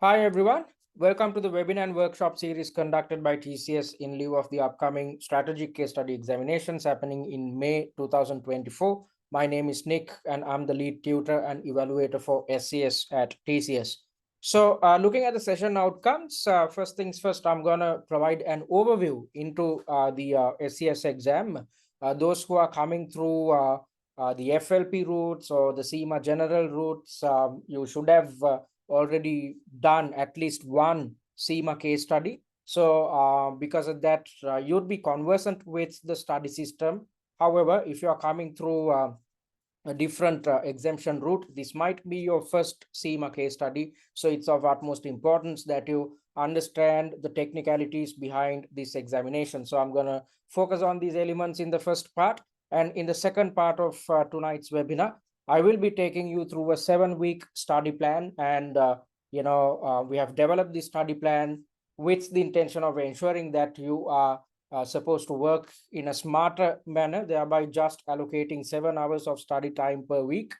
Hi everyone, welcome to the webinar and workshop series conducted by TCS in lieu of the upcoming strategic case study examinations happening in May 2024. My name is Nick and I'm the lead tutor and evaluator for SCS at TCS. So looking at the session outcomes, first things first, I'm going to provide an overview into the SCS exam. Those who are coming through the FLP routes or the CIMA general routes, you should have already done at least one CIMA case study. So because of that, you'd be conversant with the study system. However, if you are coming through a different exemption route, this might be your first CIMA case study. So it's of utmost importance that you understand the technicalities behind this examination. So I'm going to focus on these elements in the first part. And in the second part of tonight's webinar, I will be taking you through a 7-week study plan. And, we have developed this study plan with the intention of ensuring that you are supposed to work in a smarter manner, thereby just allocating 7 hours of study time per week.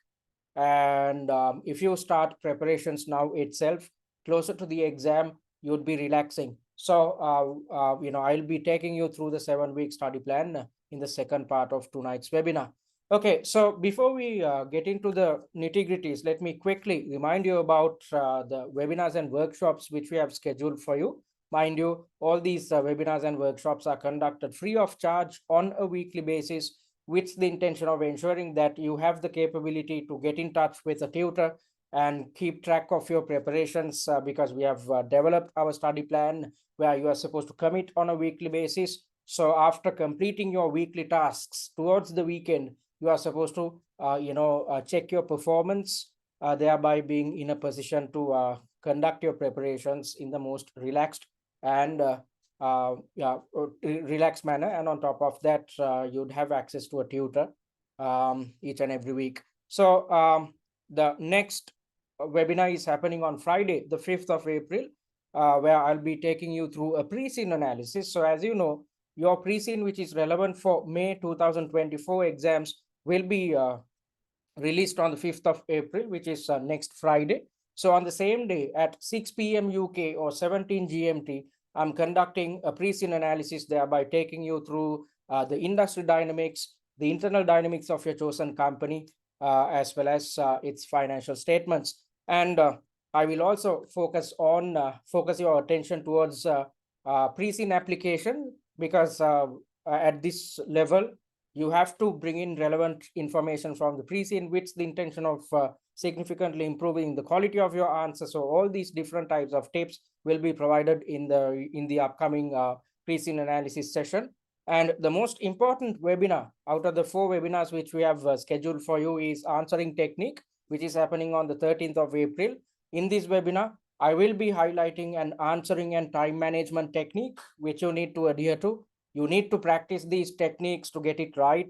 And if you start preparations now itself, closer to the exam, you'd be relaxing. So, I'll be taking you through the 7-week study plan in the second part of tonight's webinar. Okay, so before we get into the nitty-gritties, let me quickly remind you about the webinars and workshops which we have scheduled for you. Mind you, all these webinars and workshops are conducted free of charge on a weekly basis with the intention of ensuring that you have the capability to get in touch with a tutor and keep track of your preparations because we have developed our study plan where you are supposed to commit on a weekly basis. So after completing your weekly tasks towards the weekend, you are supposed to, check your performance, thereby being in a position to conduct your preparations in the most relaxed and relaxed manner. And on top of that, you'd have access to a tutor each and every week. So the next webinar is happening on Friday, the 5th of April, where I'll be taking you through a pre-scene analysis. So as you know, your pre-scene, which is relevant for May 2024 exams, will be released on the 5th of April, which is next Friday. So on the same day at 6 p.m. UK or 17 GMT, I'm conducting a pre-scene analysis, thereby taking you through the industry dynamics, the internal dynamics of your chosen company, as well as its financial statements. And I will also focus your attention towards pre-scene application, because at this level, you have to bring in relevant information from the pre-scene with the intention of significantly improving the quality of your answer. So all these different types of tips will be provided in the upcoming pre-scene analysis session. And the most important webinar out of the 4 webinars which we have scheduled for you is answering technique, which is happening on the 13th of April. In this webinar, I will be highlighting an answering and time management technique, which you need to adhere to. You need to practice these techniques to get it right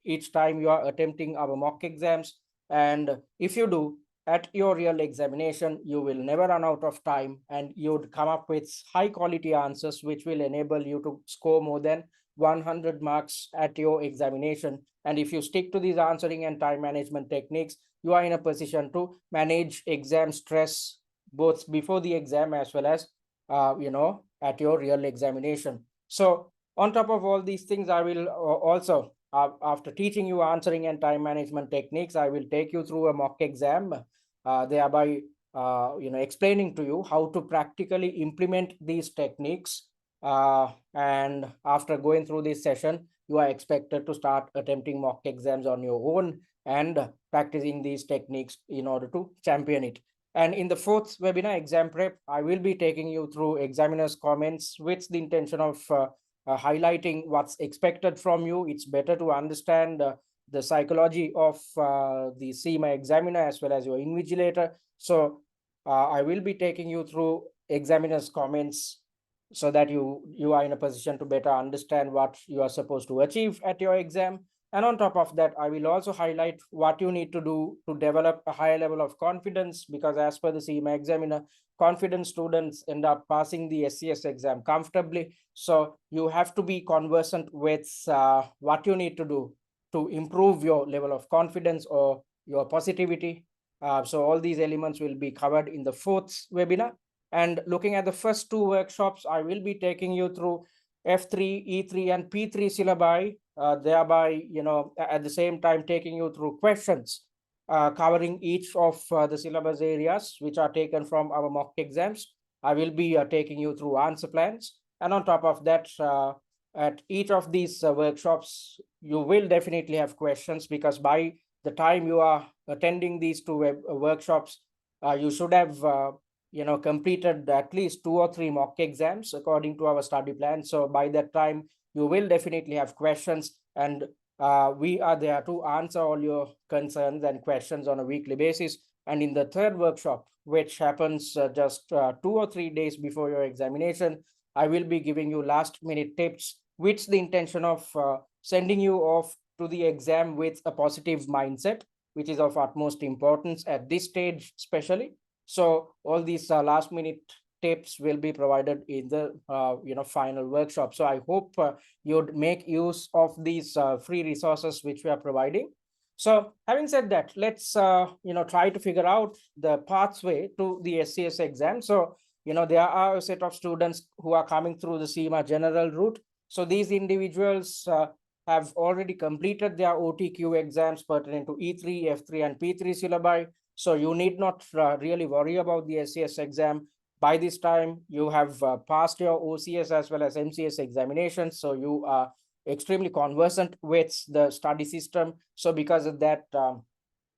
each time you are attempting our mock exams. And if you do, at your real examination, you will never run out of time and you'd come up with high quality answers, which will enable you to score more than 100 marks at your examination. And if you stick to these answering and time management techniques, you are in a position to manage exam stress both before the exam as well as, at your real examination. So on top of all these things, I will also, after teaching you answering and time management techniques, I will take you through a mock exam, thereby explaining to you how to practically implement these techniques. And after going through this session, you are expected to start attempting mock exams on your own and practicing these techniques in order to champion it. And in the 4th webinar, exam prep, I will be taking you through examiner's comments with the intention of highlighting what's expected from you. It's better to understand the psychology of the CIMA examiner as well as your invigilator. So I will be taking you through examiner's comments so that you are in a position to better understand what you are supposed to achieve at your exam. And on top of that, I will also highlight what you need to do to develop a higher level of confidence, because as per the CIMA examiner, confident students end up passing the SCS exam comfortably. So you have to be conversant with what you need to do to improve your level of confidence or your positivity So all these elements will be covered in the fourth webinar. And looking at the first two workshops, I will be taking you through F3, E3, and P3 syllabi, thereby, at the same time taking you through questions covering each of the syllabus areas which are taken from our mock exams. I will be taking you through answer plans. And on top of that, at each of these workshops, you will definitely have questions, because by the time you are attending these two workshops, you should have completed at least 2 or 3 mock exams according to our study plan. So by that time, you will definitely have questions, and we are there to answer all your concerns and questions on a weekly basis. And in the third workshop, which happens just 2 or 3 days before your examination, I will be giving you last minute tips with the intention of sending you off to the exam with a positive mindset, which is of utmost importance at this stage, especially. So all these last minute tips will be provided in the final workshop. So I hope you'd make use of these free resources which we are providing. So having said that, let's try to figure out the pathway to the SCS exam. So there are a set of students who are coming through the CIMA general route. So these individuals have already completed their OTQ exams pertaining to E3, F3, and P3 syllabi. So you need not really worry about the SCS exam. By this time, you have passed your OCS as well as MCS examinations. So you are extremely conversant with the study system. So because of that,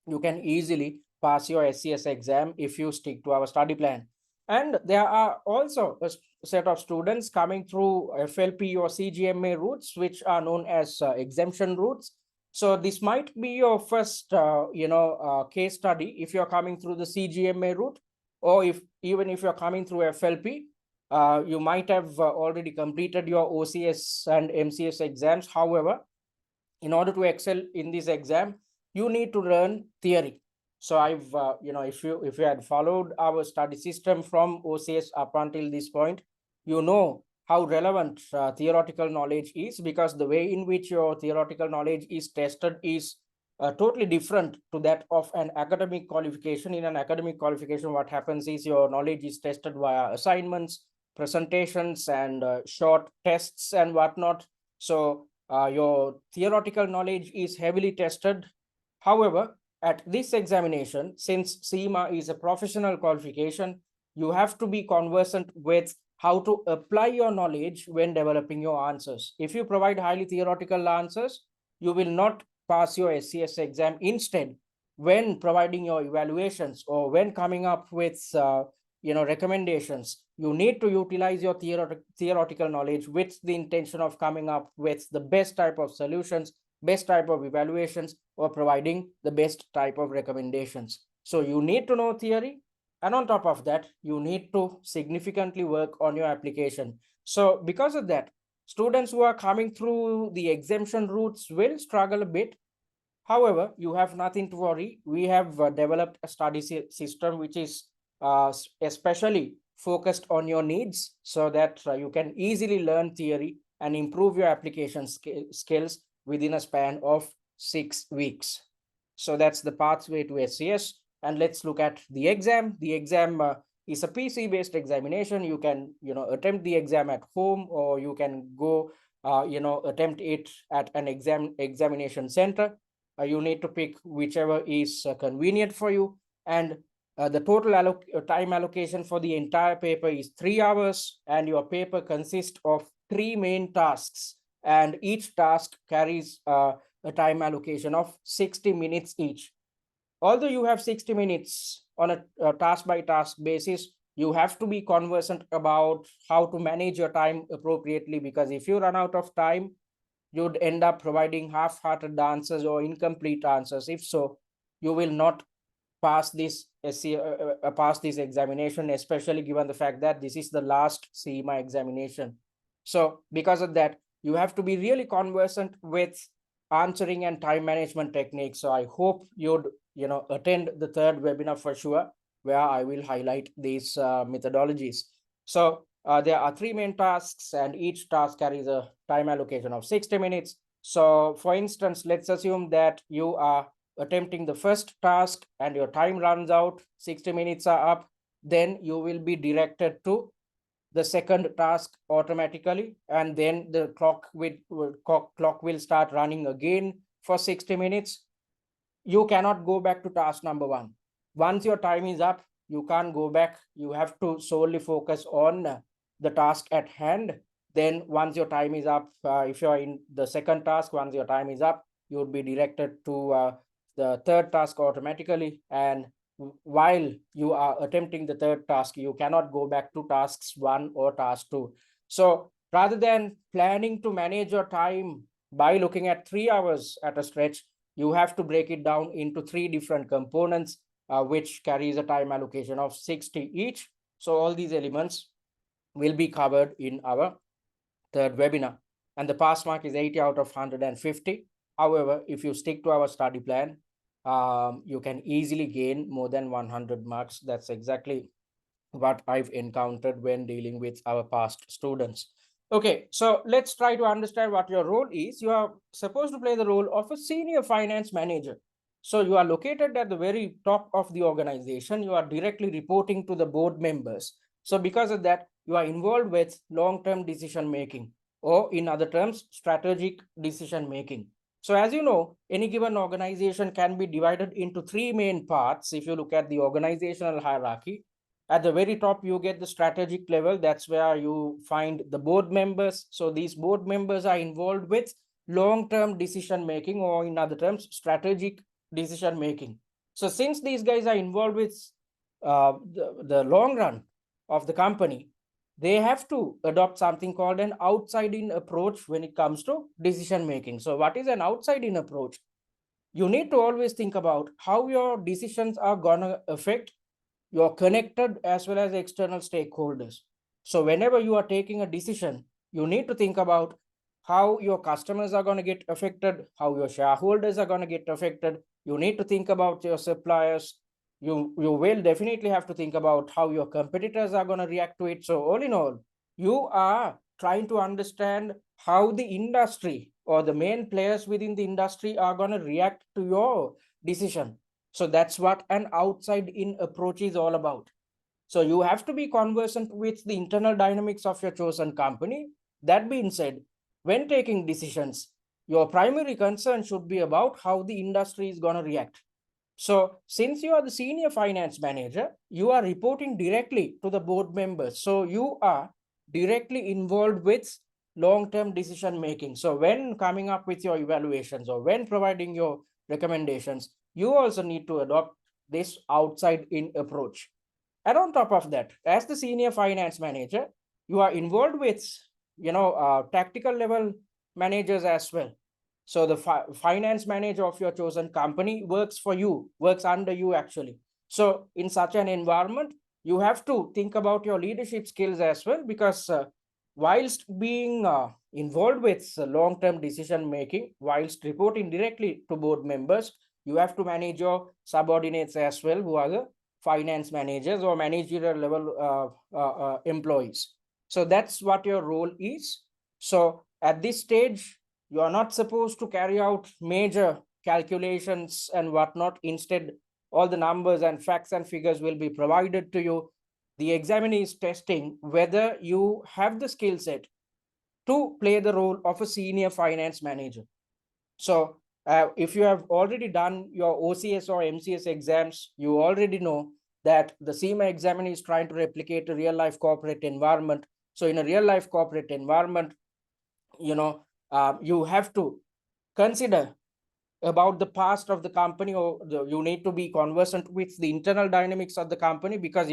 you can easily pass your SCS exam if you stick to our study plan. And there are also a set of students coming through FLP or CGMA routes, which are known as exemption routes. So this might be your first, case study if you're coming through the CGMA route, or even if you're coming through FLP, you might have already completed your OCS and MCS exams. However, in order to excel in this exam, you need to learn theory. So I've, if you had followed our study system from OCS up until this point, you know how relevant theoretical knowledge is, because the way in which your theoretical knowledge is tested is totally different to that of an academic qualification. In an academic qualification, what happens is your knowledge is tested via assignments, presentations, and short tests and whatnot. So your theoretical knowledge is heavily tested. However, at this examination, since CIMA is a professional qualification, you have to be conversant with how to apply your knowledge when developing your answers. If you provide highly theoretical answers, you will not pass your SCS exam. Instead, when providing your evaluations or when coming up with recommendations, you need to utilize your theoretical knowledge with the intention of coming up with the best type of solutions, best type of evaluations, or providing the best type of recommendations. So you need to know theory, and on top of that, you need to significantly work on your application. So because of that, students who are coming through the exemption routes will struggle a bit. However, you have nothing to worry. We have developed a study system which is especially focused on your needs, so that you can easily learn theory and improve your application skills within a span of 6 weeks. So that's the pathway to SCS. And let's look at the exam. The exam is a PC-based examination. You can, attempt the exam at home, or you can go, attempt it at an examination center. You need to pick whichever is convenient for you. And the total time allocation for the entire paper is 3 hours, and your paper consists of 3 main tasks, and each task carries a time allocation of 60 minutes each. Although you have 60 minutes on a task by task basis, you have to be conversant about how to manage your time appropriately, because if you run out of time, you'd end up providing half-hearted answers or incomplete answers. If so, you will not pass this examination, especially given the fact that this is the last CIMA examination. So because of that, you have to be really conversant with answering and time management techniques. So I hope you'd attend the third webinar for sure, where I will highlight these methodologies. So there are 3 main tasks, and each task carries a time allocation of 60 minutes. So for instance, let's assume that you are attempting the first task and your time runs out, 60 minutes are up, then you will be directed to the second task automatically, and then the clock will start running again for 60 minutes. You cannot go back to task number one. Once your time is up, you can't go back. You have to solely focus on the task at hand. Then once your time is up, if you're in the second task, once your time is up, you would be directed to the third task automatically. And while you are attempting the third task, you cannot go back to tasks one or task two. So rather than planning to manage your time by looking at 3 hours at a stretch, you have to break it down into three different components, which carries a time allocation of 60 each. So all these elements will be covered in our third webinar. And the pass mark is 80 out of 150. However, if you stick to our study plan, you can easily gain more than 100 marks. That's exactly what I've encountered when dealing with our past students. Okay, so let's try to understand what your role is. You are supposed to play the role of a senior finance manager. So you are located at the very top of the organization. You are directly reporting to the board members. So because of that, you are involved with long-term decision making, or in other terms, strategic decision making. So as you know, any given organization can be divided into three main parts. If you look at the organizational hierarchy, at the very top, you get the strategic level. That's where you find the board members. So these board members are involved with long-term decision making, or in other terms, strategic decision making. So since these guys are involved with the long run of the company, they have to adopt something called an outside-in approach when it comes to decision making. So what is an outside-in approach? You need to always think about how your decisions are gonna affect your connected as well as external stakeholders. So whenever you are taking a decision, you need to think about how your customers are going to get affected, how your shareholders are going to get affected. You need to think about your suppliers. You will definitely have to think about how your competitors are going to react to it. So all in all, you are trying to understand how the industry or the main players within the industry are going to react to your decision. So that's what an outside-in approach is all about. So you have to be conversant with the internal dynamics of your chosen company. That being said, when taking decisions, your primary concern should be about how the industry is going to react. So since you are the senior finance manager, you are reporting directly to the board members. So you are directly involved with long-term decision making. So when coming up with your evaluations or when providing your recommendations, you also need to adopt this outside-in approach. And on top of that, as the senior finance manager, you are involved with, tactical level managers as well. So the finance manager of your chosen company works for you, works under you actually. So in such an environment, you have to think about your leadership skills as well, because whilst being involved with long-term decision making, whilst reporting directly to board members, you have to manage your subordinates as well, who are the finance managers or managerial level employees. So that's what your role is. So at this stage, you are not supposed to carry out major calculations and whatnot. Instead, all the numbers and facts and figures will be provided to you. The examiner is testing whether you have the skill set to play the role of a senior finance manager. So if you have already done your OCS or MCS exams, you already know that the CIMA examiner is trying to replicate a real life corporate environment. So in a real life corporate environment, you have to consider about the past of the company, or you need to be conversant with the internal dynamics of the company, because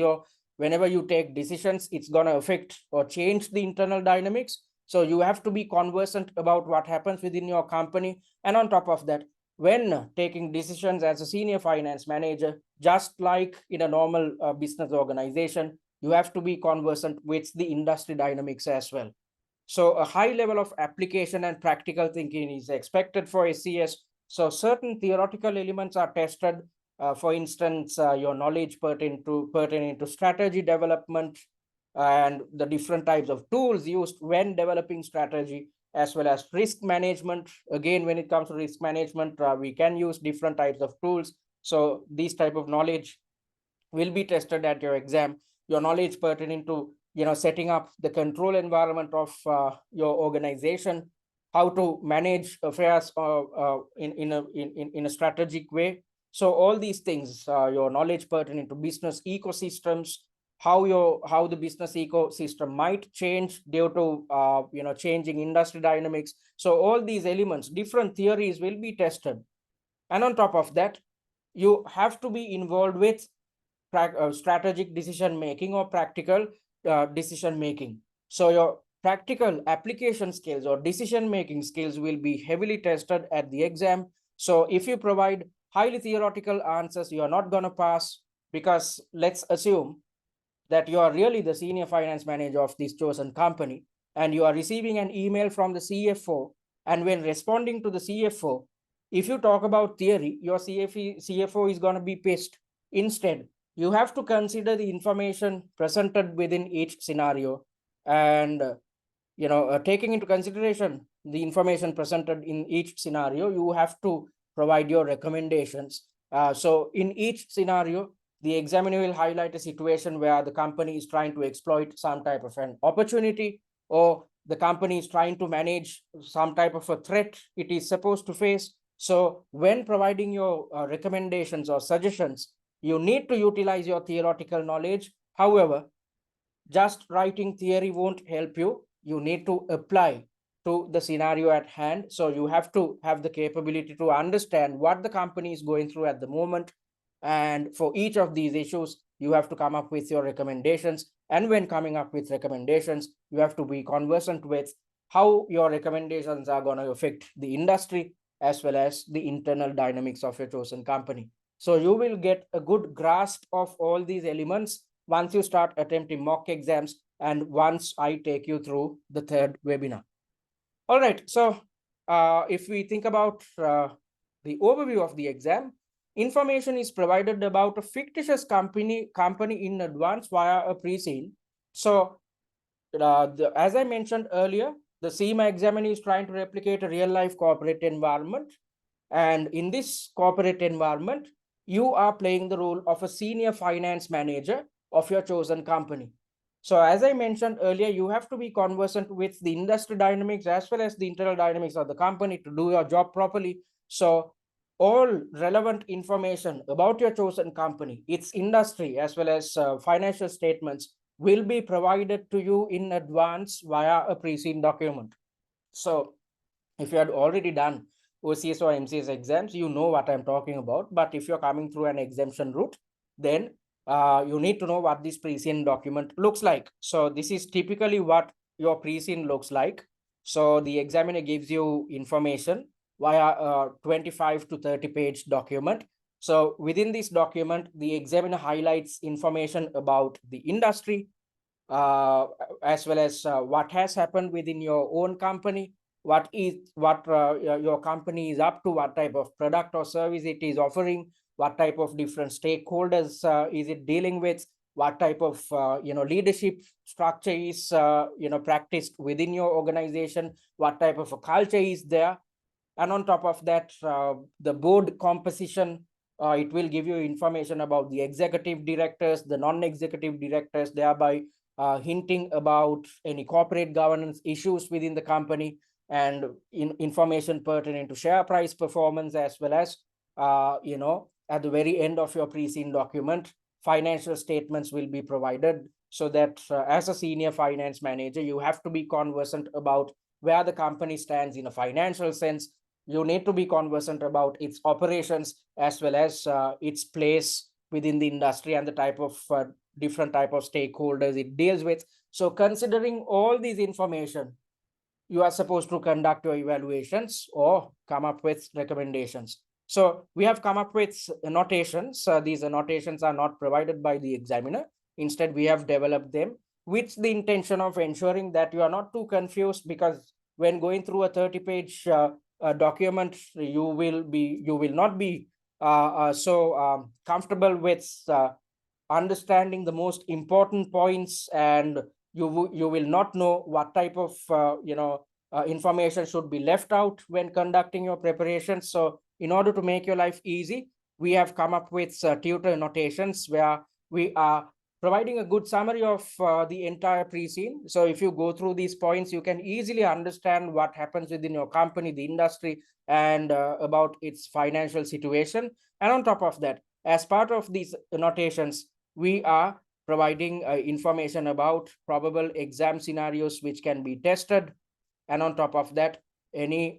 whenever you take decisions, it's going to affect or change the internal dynamics. So you have to be conversant about what happens within your company. And on top of that, when taking decisions as a senior finance manager, just like in a normal business organization, you have to be conversant with the industry dynamics as well. So a high level of application and practical thinking is expected for SCS. So certain theoretical elements are tested. For instance, your knowledge pertaining to strategy development and the different types of tools used when developing strategy. as well as risk management. Again, when it comes to risk management, we can use different types of tools. So these type of knowledge will be tested at your exam. Your knowledge pertaining to setting up the control environment of your organization, how to manage affairs in a strategic way. So all these things, your knowledge pertaining to business ecosystems, how the business ecosystem might change due to changing industry dynamics. So all these elements, different theories will be tested. And on top of that, you have to be involved with strategic decision making or practical decision making. So your practical application skills or decision making skills will be heavily tested at the exam. So if you provide highly theoretical answers, you are not going to pass, because let's assume that you are really the senior finance manager of this chosen company and you are receiving an email from the CFO. And when responding to the CFO, if you talk about theory, your CFO is going to be pissed. Instead, you have to consider the information presented within each scenario, and taking into consideration the information presented in each scenario, you have to provide your recommendations. So in each scenario, the examiner will highlight a situation where the company is trying to exploit some type of an opportunity, or the company is trying to manage some type of a threat it is supposed to face. So when providing your recommendations or suggestions, you need to utilize your theoretical knowledge. However, just writing theory won't help you. You need to apply to the scenario at hand. So you have to have the capability to understand what the company is going through at the moment. And for each of these issues, you have to come up with your recommendations. And when coming up with recommendations, you have to be conversant with how your recommendations are going to affect the industry as well as the internal dynamics of your chosen company. So you will get a good grasp of all these elements once you start attempting mock exams and once I take you through the third webinar. All right, so if we think about the overview of the exam, information is provided about a fictitious company in advance via a pre-scene. So as I mentioned earlier, the CIMA examiner is trying to replicate a real-life corporate environment. And in this corporate environment, you are playing the role of a senior finance manager of your chosen company. So as I mentioned earlier, you have to be conversant with the industry dynamics as well as the internal dynamics of the company to do your job properly. So all relevant information about your chosen company, its industry, as well as financial statements will be provided to you in advance via a pre-scene document. So if you had already done OCS or MCS exams, you know what I'm talking about. But if you're coming through an exemption route, then you need to know what this pre-scene document looks like. So this is typically what your pre-scene looks like. So the examiner gives you information via a 25 to 30 page document. So within this document, the examiner highlights information about the industry, as well as what has happened within your own company, what your company is up to, what type of product or service it is offering, what type of different stakeholders is it dealing with, what type of leadership structure is practiced within your organization, what type of a culture is there. And on top of that, the board composition, it will give you information about the executive directors, the non-executive directors, thereby hinting about any corporate governance issues within the company, and information pertaining to share price performance, as well as at the very end of your pre-scene document, financial statements will be provided, so that as a senior finance manager, you have to be conversant about where the company stands in a financial sense. You need to be conversant about its operations as well as its place within the industry and the type of different type of stakeholders it deals with. So considering all these information, you are supposed to conduct your evaluations or come up with recommendations. So we have come up with annotations. These annotations are not provided by the examiner. Instead, we have developed them with the intention of ensuring that you are not too confused, because when going through a 30-page document, you will not be so comfortable with understanding the most important points, and you will not know what type of information should be left out when conducting your preparations. So in order to make your life easy, we have come up with tutor notations where we are providing a good summary of the entire pre-scene. So if you go through these points, you can easily understand what happens within your company, the industry, and about its financial situation. And on top of that, as part of these notations, we are providing information about probable exam scenarios which can be tested. And on top of that, any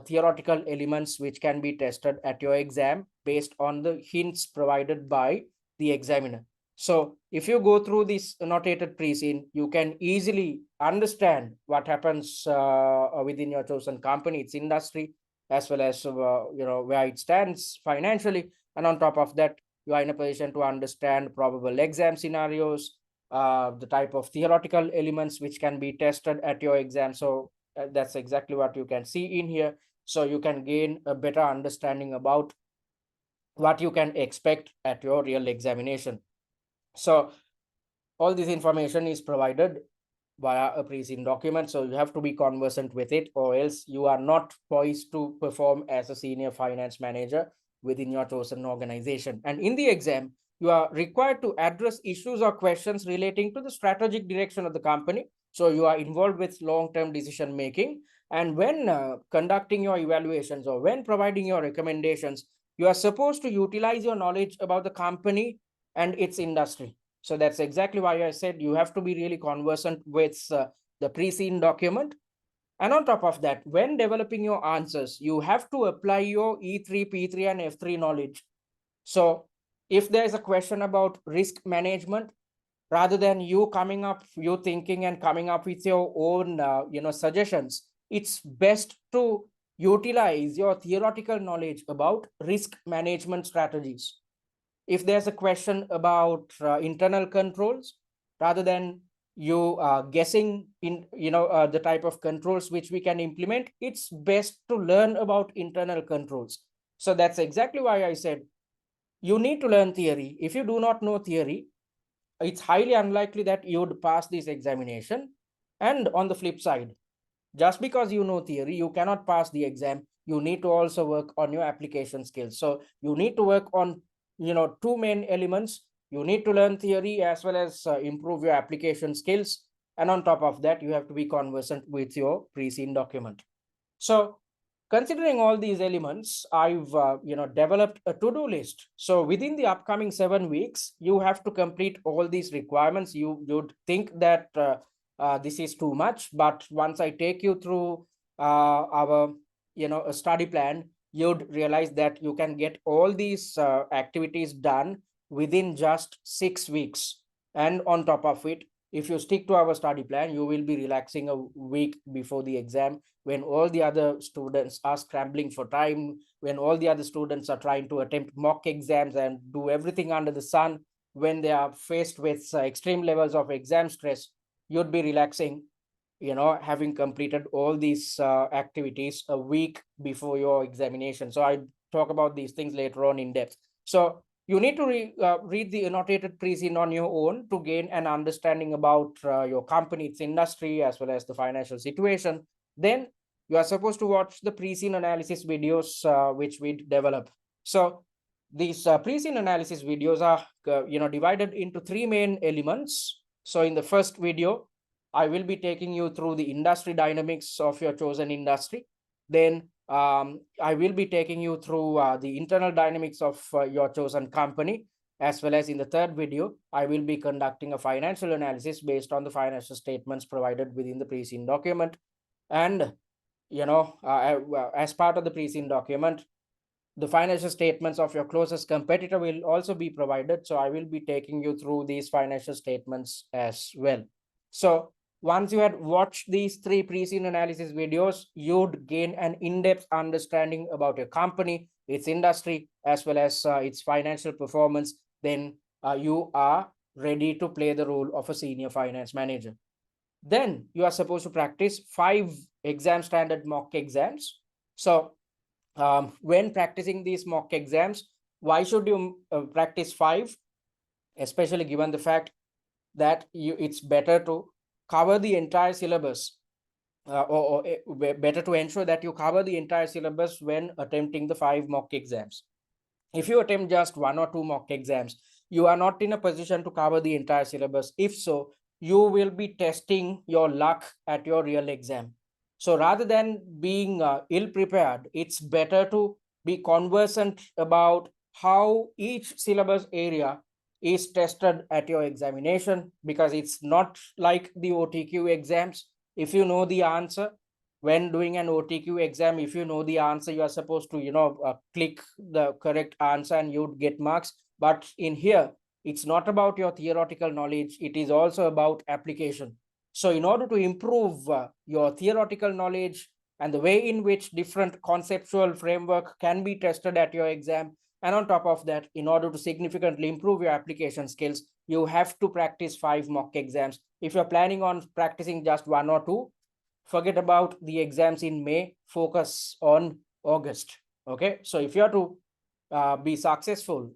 theoretical elements which can be tested at your exam based on the hints provided by the examiner. So if you go through this annotated pre-scene, you can easily understand what happens within your chosen company, its industry, as well as where it stands financially. And on top of that, you are in a position to understand probable exam scenarios, the type of theoretical elements which can be tested at your exam. So that's exactly what you can see in here. So you can gain a better understanding about what you can expect at your real examination. So all this information is provided via a pre-scene document. So you have to be conversant with it, or else you are not poised to perform as a senior finance manager within your chosen organization. And in the exam, you are required to address issues or questions relating to the strategic direction of the company. So you are involved with long-term decision making. And when conducting your evaluations or when providing your recommendations, you are supposed to utilize your knowledge about the company and its industry. So that's exactly why I said you have to be really conversant with the pre-scene document. And on top of that, when developing your answers, you have to apply your E3, P3, and F3 knowledge. So if there's a question about risk management, rather than you thinking and coming up with your own, suggestions, it's best to utilize your theoretical knowledge about risk management strategies. If there's a question about internal controls, rather than you guessing in the type of controls which we can implement, it's best to learn about internal controls. So that's exactly why I said you need to learn theory. If you do not know theory, it's highly unlikely that you would pass this examination. And on the flip side, just because you know theory, you cannot pass the exam. You need to also work on your application skills. So you need to work on two main elements. You need to learn theory as well as improve your application skills. And on top of that, you have to be conversant with your pre-scene document. So considering all these elements, I've developed a to-do list. So within the upcoming 7 weeks, you have to complete all these requirements. You'd think that this is too much, but once I take you through our a study plan, you'd realize that you can get all these activities done within just 6 weeks. And on top of it, if you stick to our study plan, you will be relaxing a week before the exam, when all the other students are scrambling for time, when all the other students are trying to attempt mock exams and do everything under the sun, when they are faced with extreme levels of exam stress, you'd be relaxing, having completed all these activities a week before your examination. So I talk about these things later on in depth. So you need to read the annotated pre-scene on your own to gain an understanding about your company, its industry, as well as the financial situation. Then you are supposed to watch the pre-scene analysis videos which we develop. So these pre-scene analysis videos are divided into 3 main elements. So in the first video, I will be taking you through the industry dynamics of your chosen industry. Then I will be taking you through the internal dynamics of your chosen company, as well as in the third video, I will be conducting a financial analysis based on the financial statements provided within the pre-scene document. And, as part of the pre-scene document, the financial statements of your closest competitor will also be provided. So I will be taking you through these financial statements as well. So once you had watched these 3 pre-scene analysis videos, you'd gain an in-depth understanding about your company, its industry, as well as its financial performance. Then you are ready to play the role of a senior finance manager. Then you are supposed to practice 5 exam standard mock exams. So when practicing these mock exams, why should you practice 5? Especially given the fact that it's better to cover the entire syllabus better to ensure that you cover the entire syllabus when attempting the 5 mock exams. If you attempt just 1 or 2 mock exams, you are not in a position to cover the entire syllabus. If so, you will be testing your luck at your real exam. So rather than being ill prepared, it's better to be conversant about how each syllabus area is tested at your examination, because it's not like the OTQ exams. If you know the answer, when doing an OTQ exam, if you know the answer, you are supposed to, click the correct answer and you'd get marks. But in here, it's not about your theoretical knowledge. It is also about application. So in order to improve your theoretical knowledge and the way in which different conceptual framework can be tested at your exam, and on top of that, in order to significantly improve your application skills, you have to practice 5 mock exams. If you're planning on practicing just 1 or 2, forget about the exams in May, focus on August. Okay, so if you are to be successful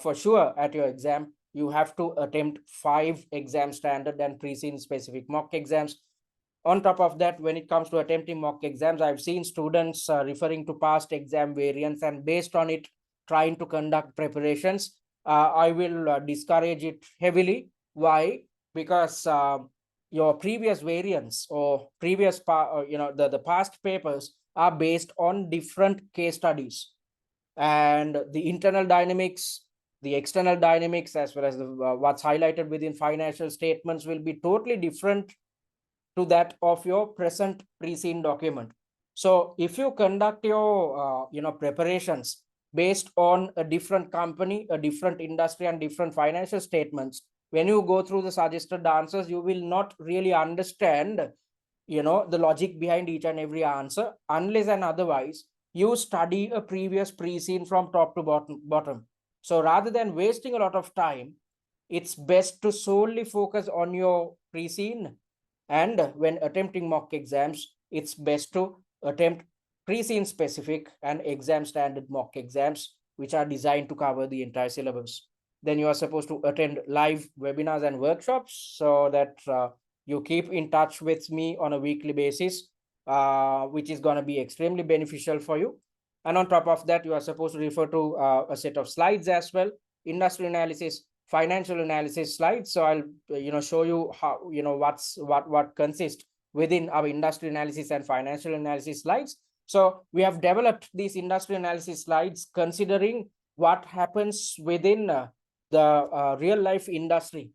for sure at your exam, you have to attempt 5 exam standard and Preseen specific mock exams. On top of that, when it comes to attempting mock exams, I've seen students referring to past exam variants and based on it trying to conduct preparations. I will discourage it heavily. Why? Because your previous variants or previous the past papers are based on different case studies, and the internal dynamics, the external dynamics, as well as what's highlighted within financial statements will be totally different to that of your present Preseen document. So if you conduct your preparations based on a different company, a different industry, and different financial statements, when you go through the suggested answers, you will not really understand the logic behind each and every answer, unless and otherwise you study a previous Preseen from top to bottom. So rather than wasting a lot of time, it's best to solely focus on your Preseen, and when attempting mock exams, it's best to attempt Preseen specific and exam standard mock exams, which are designed to cover the entire syllabus. Then you are supposed to attend live webinars and workshops so that you keep in touch with me on a weekly basis, which is going to be extremely beneficial for you. And on top of that, you are supposed to refer to a set of slides as well, industry analysis, financial analysis slides. So I'll show you how what consists within our industry analysis and financial analysis slides. So we have developed these industry analysis slides considering what happens within the real life industry.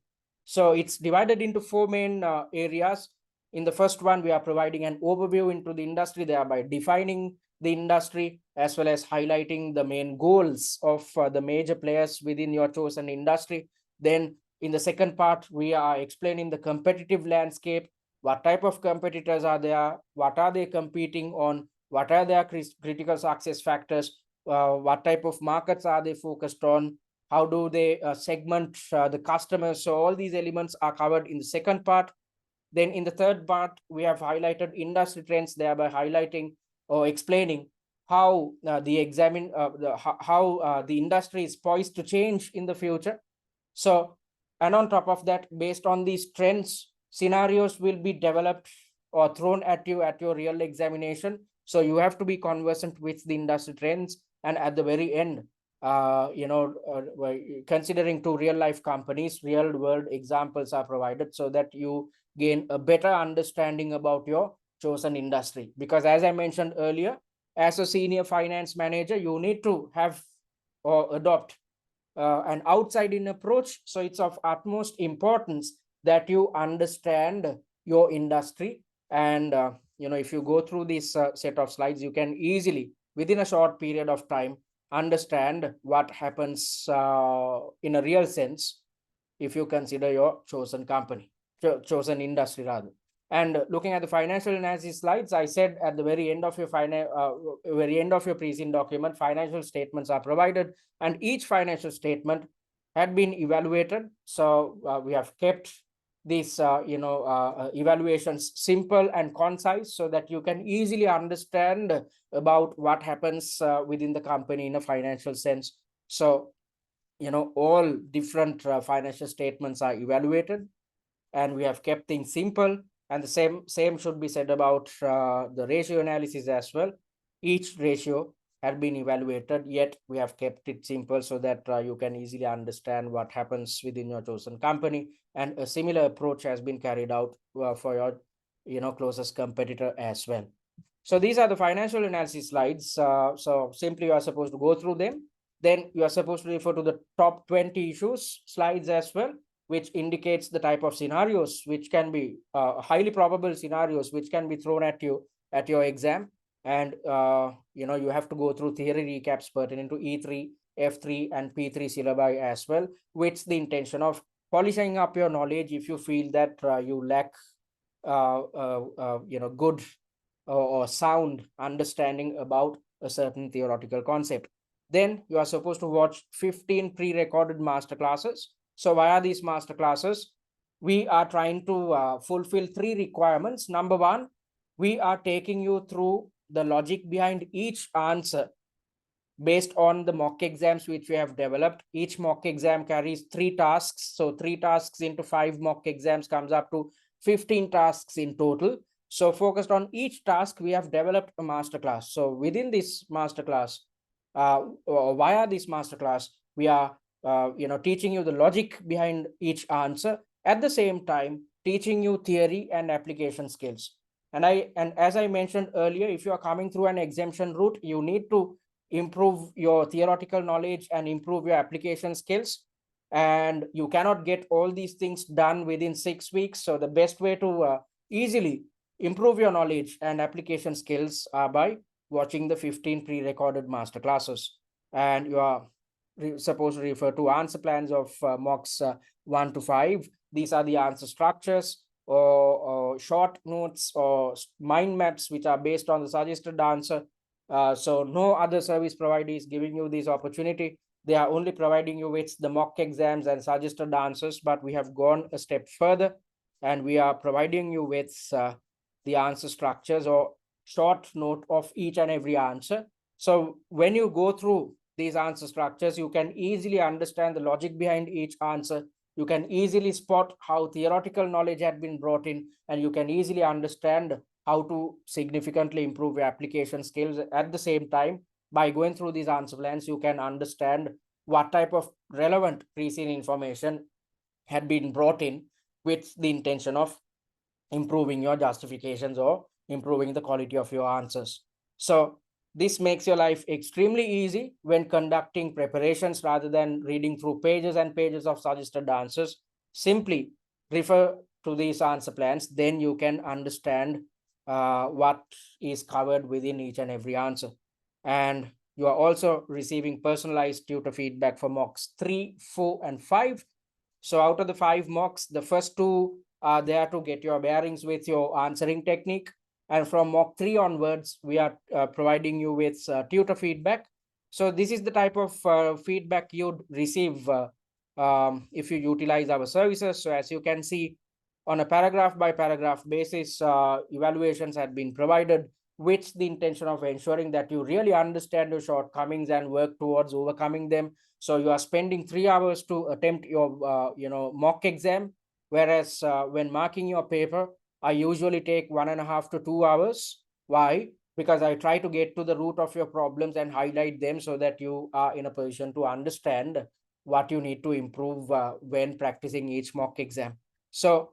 So it's divided into 4 main areas. In the first one, we are providing an overview into the industry, thereby defining the industry, as well as highlighting the main goals of the major players within your chosen industry. Then in the second part, we are explaining the competitive landscape, what type of competitors are there, what are they competing on, what are their critical success factors, what type of markets are they focused on, how do they segment the customers. So all these elements are covered in the second part. Then in the third part, we have highlighted industry trends, thereby highlighting or explaining how the industry is poised to change in the future. So, and on top of that, based on these trends, scenarios will be developed or thrown at you at your real examination. So you have to be conversant with the industry trends, and at the very end, considering 2 real life companies, real world examples are provided so that you gain a better understanding about your chosen industry. Because as I mentioned earlier, as a senior finance manager, you need to have or adopt an outside-in approach. So it's of utmost importance that you understand your industry. And, if you go through this set of slides, you can easily, within a short period of time, understand what happens in a real sense if you consider your chosen company, chosen industry rather. And looking at the financial analysis slides, I said at the very end of your Preseen document, financial statements are provided, and each financial statement had been evaluated. So we have kept these evaluations simple and concise so that you can easily understand about what happens within the company in a financial sense. So all different financial statements are evaluated, and we have kept things simple. And the same should be said about the ratio analysis as well. Each ratio had been evaluated, yet we have kept it simple so that you can easily understand what happens within your chosen company. And a similar approach has been carried out for your closest competitor as well. So these are the financial analysis slides. So simply you are supposed to go through them. Then you are supposed to refer to the top 20 issues slides as well, which indicates the type of scenarios which can be highly probable scenarios which can be thrown at you at your exam. And you have to go through theory recaps pertaining to E3, F3, and P3 syllabi as well, with the intention of polishing up your knowledge if you feel that you lack good or sound understanding about a certain theoretical concept. Then you are supposed to watch 15 pre-recorded master classes. So via these master classes, we are trying to fulfill three requirements. Number one, we are taking you through the logic behind each answer based on the mock exams which we have developed. Each mock exam carries 3 tasks. So 3 tasks into 5 mock exams comes up to 15 tasks in total. So focused on each task, we have developed a masterclass. So within this masterclass, via this masterclass, we are teaching you the logic behind each answer. At the same time, teaching you theory and application skills. And as I mentioned earlier, if you are coming through an exemption route, you need to improve your theoretical knowledge and improve your application skills. And you cannot get all these things done within 6 weeks. So the best way to easily improve your knowledge and application skills are by watching the 15 pre-recorded master classes. And you are supposed to refer to answer plans of mocks 1 to 5. These are the answer structures or short notes or mind maps which are based on the suggested answer. So no other service provider is giving you this opportunity. They are only providing you with the mock exams and suggested answers, but we have gone a step further and we are providing you with the answer structures or short note of each and every answer. So when you go through these answer structures, you can easily understand the logic behind each answer. You can easily spot how theoretical knowledge had been brought in, and you can easily understand how to significantly improve your application skills. At the same time, by going through these answer plans, you can understand what type of relevant Preseen information had been brought in with the intention of improving your justifications or improving the quality of your answers. So this makes your life extremely easy when conducting preparations rather than reading through pages and pages of suggested answers. Simply refer to these answer plans, then you can understand what is covered within each and every answer. And you are also receiving personalized tutor feedback for mocks 3, 4, and 5. So out of the 5 mocks, the first 2 are there to get your bearings with your answering technique. And from mock 3 onwards, we are providing you with tutor feedback. So this is the type of feedback you'd receive if you utilize our services. So as you can see, on a paragraph by paragraph basis, evaluations had been provided with the intention of ensuring that you really understand your shortcomings and work towards overcoming them. So you are spending 3 hours to attempt your mock exam, whereas when marking your paper, I usually take 1.5 to 2 hours. Why? Because I try to get to the root of your problems and highlight them so that you are in a position to understand what you need to improve when practicing each mock exam. So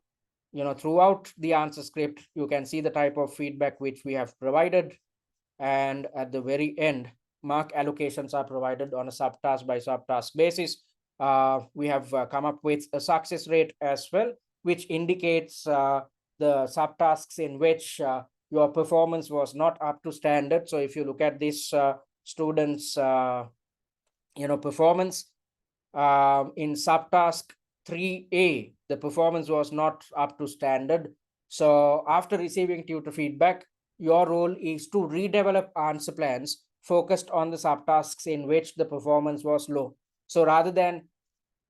throughout the answer script, you can see the type of feedback which we have provided. And at the very end, mark allocations are provided on a subtask by subtask basis. We have come up with a success rate as well, which indicates the subtasks in which your performance was not up to standard. So if you look at this student's performance in subtask 3A, the performance was not up to standard. So after receiving tutor feedback, your role is to redevelop answer plans focused on the subtasks in which the performance was low. So rather than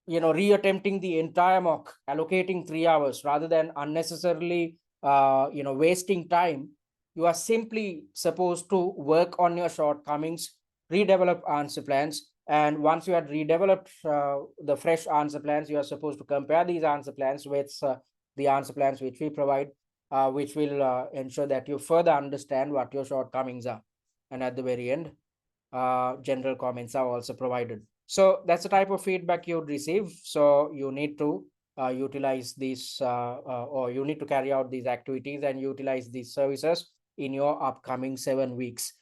reattempting the entire mock, allocating 3 hours, rather than unnecessarily wasting time, you are simply supposed to work on your shortcomings, redevelop answer plans. And once you had redeveloped the fresh answer plans, you are supposed to compare these answer plans with the answer plans which we provide. which will ensure that you further understand what your shortcomings are. And at the very end, general comments are also provided. So that's the type of feedback you would receive. So you need to utilize these or you need to carry out these activities and utilize these services in your upcoming 7 weeks.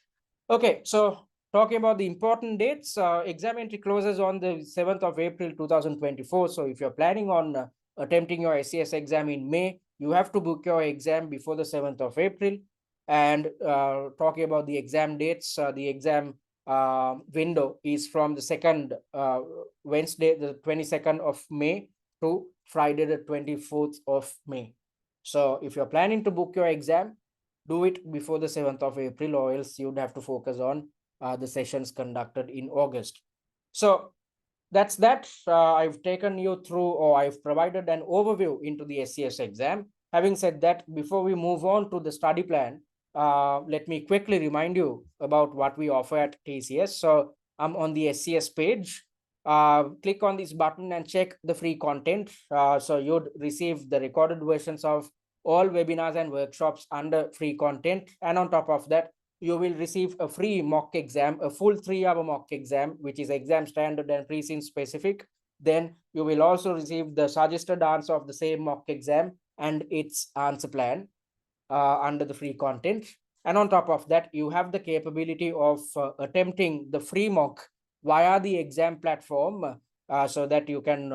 Okay, so talking about the important dates, exam entry closes on the 7th of April 2024. So if you're planning on attempting your SCS exam in May, you have to book your exam before the 7th of April. And talking about the exam dates, the exam window is from the second Wednesday, the 22nd of May to Friday, the 24th of May. So if you're planning to book your exam, do it before the 7th of April, or else you'd have to focus on the sessions conducted in August. So that's that. I've taken you through, or I've provided an overview into the SCS exam. Having said that, before we move on to the study plan, let me quickly remind you about what we offer at TCS. So I'm on the SCS page. Click on this button and check the free content. So you'd receive the recorded versions of all webinars and workshops under free content. And on top of that, you will receive a free mock exam, a full 3-hour mock exam, which is exam standard and Preseen specific. Then you will also receive the suggested answer of the same mock exam and its answer plan under the free content. And on top of that, you have the capability of attempting the free mock via the exam platform, so that you can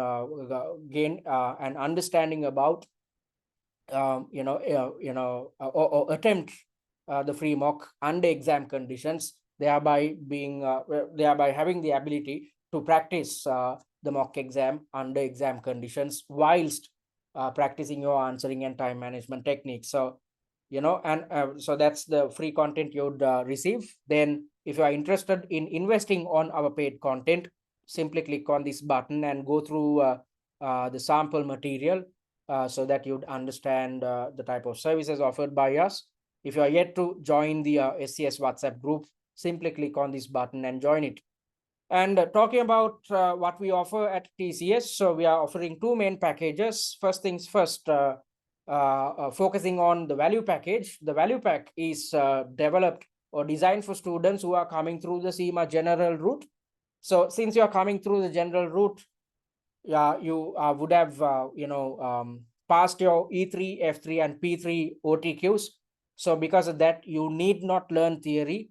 gain an understanding about or attempt the free mock under exam conditions, thereby having the ability to practice the mock exam under exam conditions whilst practicing your answering and time management techniques. So so that's the free content you'd receive. Then if you are interested in investing on our paid content, simply click on this button and go through the sample material so that you'd understand the type of services offered by us. If you are yet to join the SCS WhatsApp group, simply click on this button and join it. And talking about what we offer at TCS, so we are offering 2 main packages. First things first, focusing on the value package. The value pack is developed or designed for students who are coming through the CIMA general route. So since you are coming through the general route, you would have passed your E3, F3 and P3 OTQs. So because of that, you need not learn theory.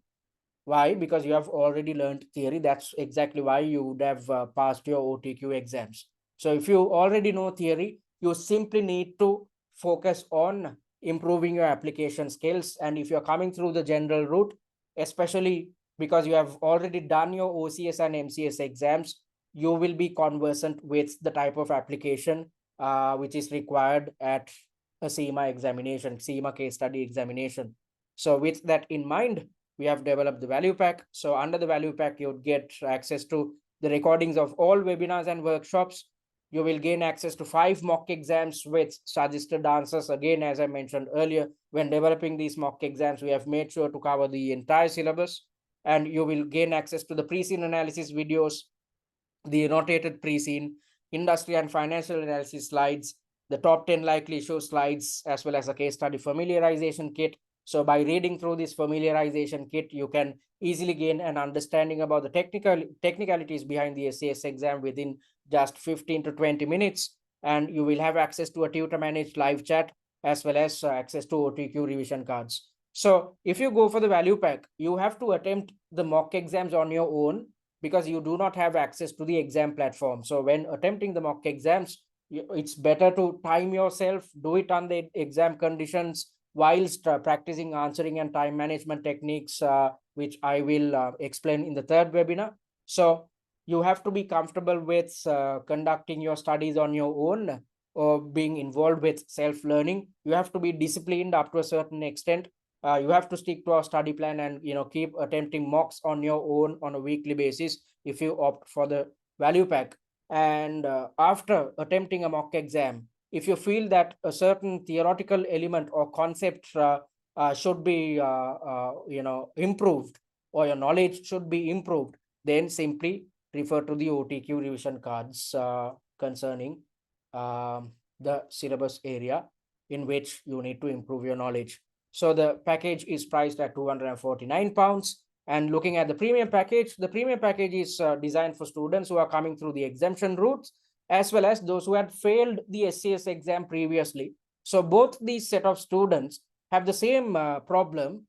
Why? Because you have already learned theory. That's exactly why you would have passed your OTQ exams. So if you already know theory, you simply need to focus on improving your application skills. And if you're coming through the general route, especially because you have already done your OCS and MCS exams, you will be conversant with the type of application which is required at a CIMA examination, CIMA case study examination. So with that in mind, we have developed the value pack. So under the value pack, you would get access to the recordings of all webinars and workshops. You will gain access to 5 mock exams with suggested answers. Again, as I mentioned earlier, when developing these mock exams, we have made sure to cover the entire syllabus. And you will gain access to the Preseen analysis videos, the annotated Preseen, industry and financial analysis slides, the top 10 likely issue slides, as well as a case study familiarization kit. So by reading through this familiarization kit, you can easily gain an understanding about the technicalities behind the SCS exam within just 15 to 20 minutes. And you will have access to a tutor managed live chat, as well as access to OTQ revision cards. So if you go for the value pack, you have to attempt the mock exams on your own because you do not have access to the exam platform. So when attempting the mock exams, it's better to time yourself, do it on the exam conditions whilst practicing answering and time management techniques, which I will explain in the third webinar. So you have to be comfortable with conducting your studies on your own or being involved with self-learning. You have to be disciplined up to a certain extent. You have to stick to our study plan and keep attempting mocks on your own on a weekly basis if you opt for the value pack. And after attempting a mock exam, if you feel that a certain theoretical element or concept should be improved, or your knowledge should be improved, then simply refer to the OTQ revision cards concerning the syllabus area. in which you need to improve your knowledge. So the package is priced at £249. And looking at the premium package is designed for students who are coming through the exemption routes, as well as those who had failed the SCS exam previously. So both these set of students have the same problem.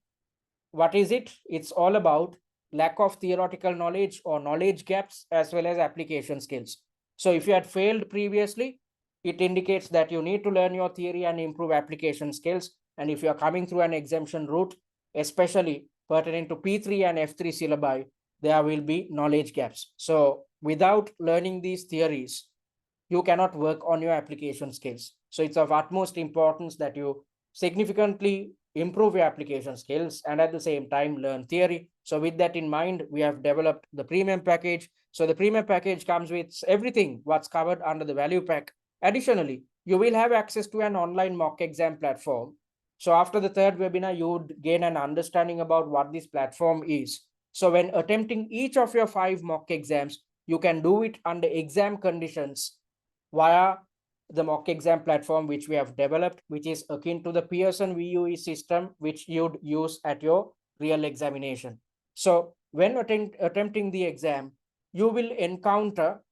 What is it? It's all about lack of theoretical knowledge or knowledge gaps, as well as application skills. So if you had failed previously, it indicates that you need to learn your theory and improve application skills. And if you are coming through an exemption route, especially pertaining to P3 and F3 syllabi, there will be knowledge gaps. So without learning these theories, you cannot work on your application skills. So it's of utmost importance that you significantly improve your application skills and at the same time learn theory. So with that in mind, we have developed the premium package. So the premium package comes with everything what's covered under the value pack. Additionally, you will have access to an online mock exam platform. So after the third webinar, you would gain an understanding about what this platform is. So when attempting each of your 5 mock exams, you can do it under exam conditions via the mock exam platform which we have developed, which is akin to the Pearson VUE system, which you'd use at your real examination. So when attempting the exam, you will encounter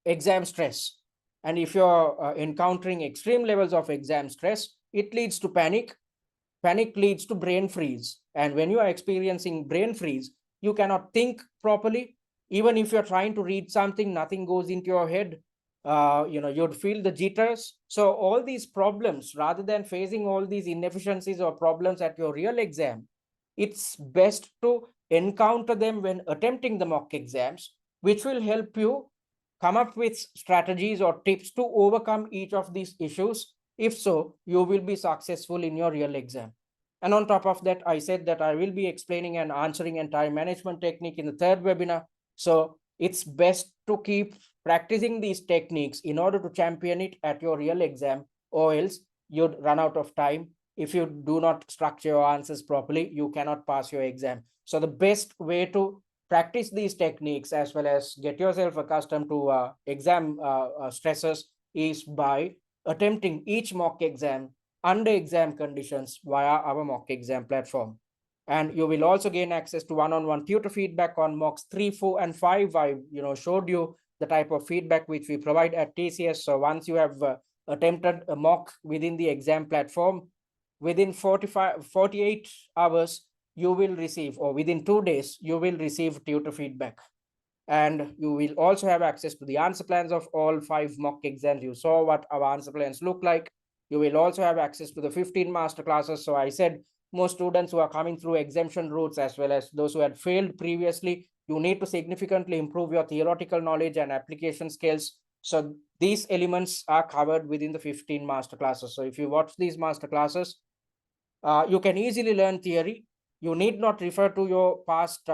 exam stress. And if you're encountering extreme levels of exam stress, it leads to panic. Panic leads to brain freeze. And when you are experiencing brain freeze, you cannot think properly. Even if you're trying to read something, nothing goes into your head. You'd feel the jitters. So all these problems, rather than facing all these inefficiencies or problems at your real exam, it's best to encounter them when attempting the mock exams, which will help you come up with strategies or tips to overcome each of these issues. If so, you will be successful in your real exam. And on top of that, I said that I will be explaining and answering an time management technique in the third webinar. So it's best to keep practicing these techniques in order to champion it at your real exam, or else you'd run out of time. If you do not structure your answers properly, you cannot pass your exam. So the best way to practice these techniques as well as get yourself accustomed to exam stresses is by attempting each mock exam under exam conditions via our mock exam platform. And you will also gain access to one-on-one tutor feedback on mocks 3, 4, and 5. I showed you the type of feedback which we provide at TCS. So once you have attempted a mock within the exam platform, within 48 hours, you will receive, or within 2 days, you will receive tutor feedback. And you will also have access to the answer plans of all 5 mock exams. You saw what our answer plans look like. You will also have access to the 15 master classes. So I said most students who are coming through exemption routes, as well as those who had failed previously, you need to significantly improve your theoretical knowledge and application skills. So these elements are covered within the 15 master classes. So if you watch these master classes, you can easily learn theory. You need not refer to your past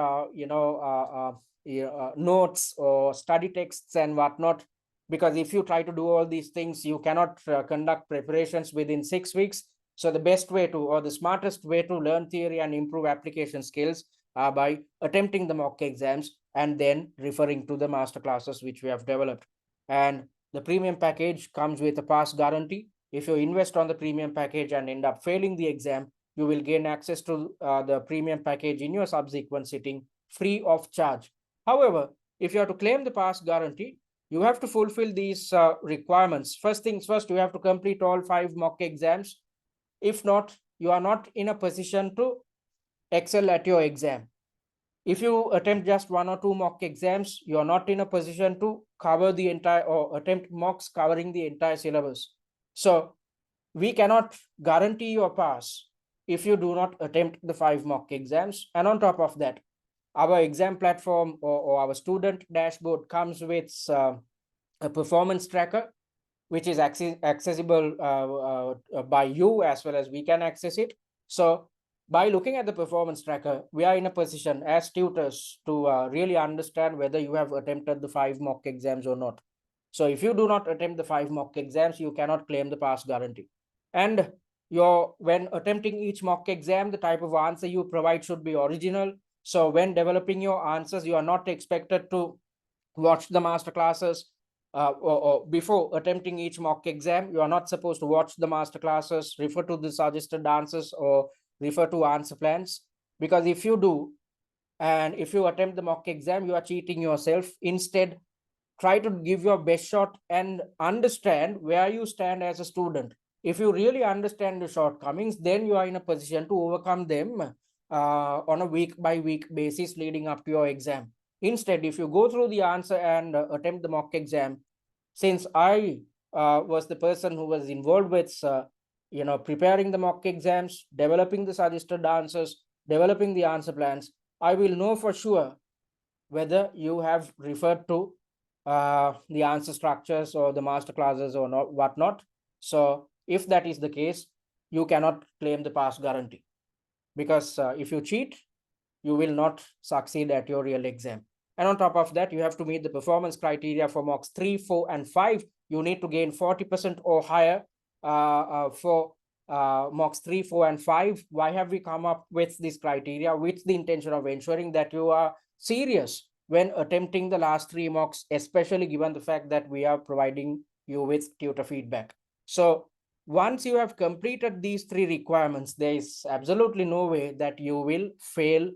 notes or study texts and whatnot, because if you try to do all these things, you cannot conduct preparations within 6 weeks. So the best way to, or the smartest way to learn theory and improve application skills are by attempting the mock exams and then referring to the master classes which we have developed. And the premium package comes with a pass guarantee. If you invest on the premium package and end up failing the exam, you will gain access to the premium package in your subsequent sitting free of charge. However, if you have to claim the pass guarantee, you have to fulfill these requirements. First things first, you have to complete all 5 mock exams. If not, you are not in a position to excel at your exam. If you attempt just 1 or 2 mock exams, you are not in a position to cover the entire, or attempt mocks covering the entire syllabus. So we cannot guarantee your pass if you do not attempt the 5 mock exams. And on top of that, our exam platform or our student dashboard comes with a performance tracker, which is accessible by you as well as we can access it. So by looking at the performance tracker, we are in a position as tutors to really understand whether you have attempted the 5 mock exams or not. So if you do not attempt the 5 mock exams, you cannot claim the pass guarantee. And when attempting each mock exam, the type of answer you provide should be original. So when developing your answers, you are not expected to watch the master classes, or before attempting each mock exam, you are not supposed to watch the master classes, refer to the suggested answers, or refer to answer plans. Because if you do, and if you attempt the mock exam, you are cheating yourself. Instead, try to give your best shot and understand where you stand as a student. If you really understand the shortcomings, then you are in a position to overcome them on a week by week basis leading up to your exam. Instead, if you go through the answer and attempt the mock exam, since I was the person who was involved with preparing the mock exams, developing the suggested answers, developing the answer plans, I will know for sure whether you have referred to the answer structures or the master classes or not, whatnot. So if that is the case, you cannot claim the pass guarantee, because if you cheat, you will not succeed at your real exam. And on top of that, you have to meet the performance criteria for mocks 3, 4, and 5. You need to gain 40% or higher for mocks 3, 4, and 5. Why have we come up with this criteria? With the intention of ensuring that you are serious when attempting the last 3 mocks, especially given the fact that we are providing you with tutor feedback. So once you have completed these 3 requirements, there is absolutely no way that you will fail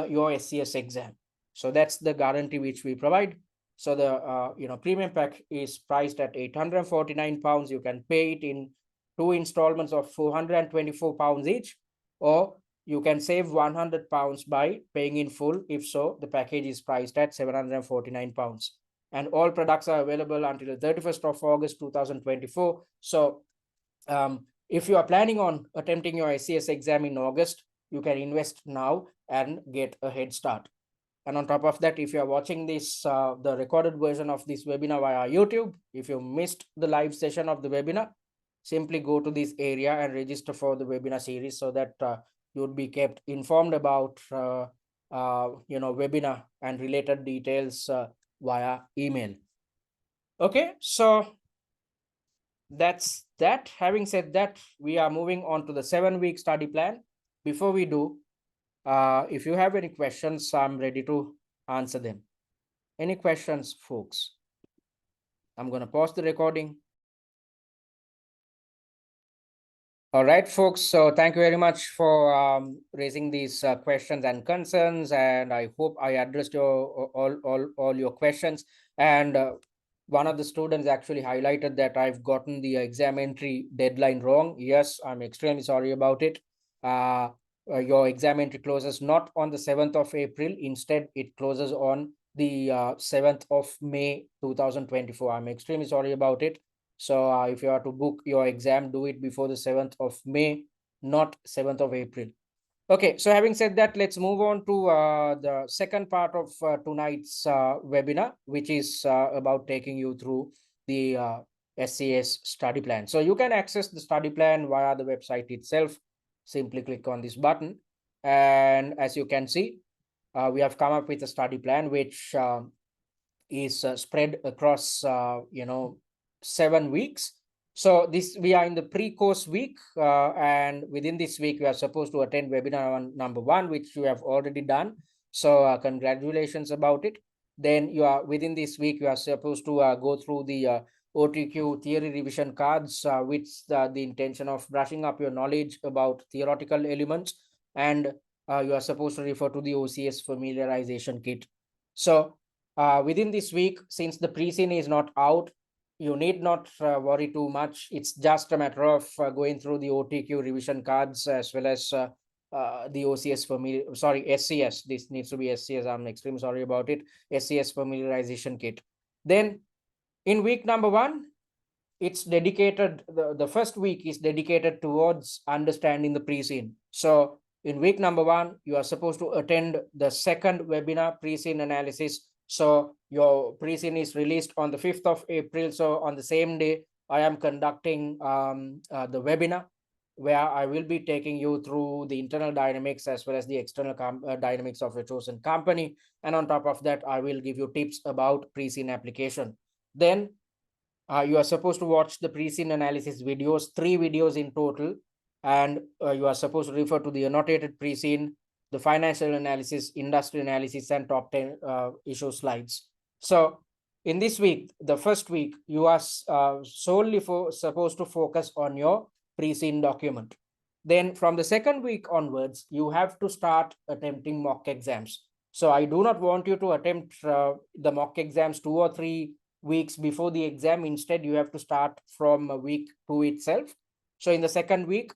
your SCS exam. So that's the guarantee which we provide. So the premium pack is priced at £849. You can pay it in 2 installments of £424 each, or you can save £100 by paying in full. If so, the package is priced at £749. And all products are available until the 31st of August 2024. So if you are planning on attempting your SCS exam in August, you can invest now and get a head start. And on top of that, if you are watching this, the recorded version of this webinar via YouTube, if you missed the live session of the webinar, simply go to this area and register for the webinar series so that you would be kept informed about webinar and related details via email. Okay, so that's that. Having said that, we are moving on to the 7-week study plan. Before we do, if you have any questions, I'm ready to answer them. Any questions, folks? I'm going to pause the recording. All right, folks. So thank you very much for raising these questions and concerns, and I hope I addressed your all your questions. And one of the students actually highlighted that I've gotten the exam entry deadline wrong. Yes, I'm extremely sorry about it. Your exam entry closes not on the 7th of April. Instead, it closes on the 7th of May 2024. I'm extremely sorry about it. So if you are to book your exam, do it before the 7th of May, not 7th of April. Okay, so having said that, let's move on to the second part of tonight's webinar, which is about taking you through the SCS study plan. So you can access the study plan via the website itself. Simply click on this button. And as you can see, we have come up with a study plan which is spread across 7 weeks. So we are in the pre-course week, and within this week we are supposed to attend webinar number 1, which you have already done. So congratulations about it. Then within this week you are supposed to go through the OTQ theory revision cards, with the intention of brushing up your knowledge about theoretical elements, and you are supposed to refer to the OCS familiarization kit. So within this week, since the Preseen is not out, you need not worry too much. It's just a matter of going through the OTQ revision cards as well as the OCS SCS. This needs to be SCS. I'm extremely sorry about it. SCS familiarization kit. Then in week number 1, it's dedicated, the first week is dedicated towards understanding the Preseen. So in week number 1, you are supposed to attend the second webinar, Preseen analysis. So your Preseen is released on the 5th of April. So on the same day, I am conducting the webinar where I will be taking you through the internal dynamics as well as the external dynamics of a chosen company. And on top of that, I will give you tips about Preseen application. Then you are supposed to watch the Preseen analysis videos, 3 videos in total. And you are supposed to refer to the annotated Preseen, the financial analysis, industry analysis, and top 10 issue slides. So In this week, the first week, you are solely supposed to focus on your Preseen document. Then from the second week onwards, you have to start attempting mock exams. So I do not want you to attempt the mock exams 2 or 3 weeks before the exam. Instead, you have to start from week 2 itself. So in the second week,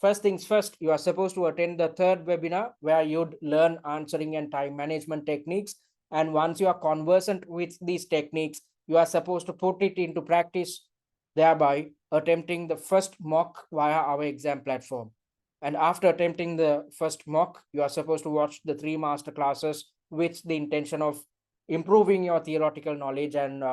first things first, you are supposed to attend the third webinar where you'd learn answering and time management techniques. And once you are conversant with these techniques, you are supposed to put it into practice, thereby attempting the first mock via our exam platform. And after attempting the first mock, you are supposed to watch the 3 master classes with the intention of improving your theoretical knowledge and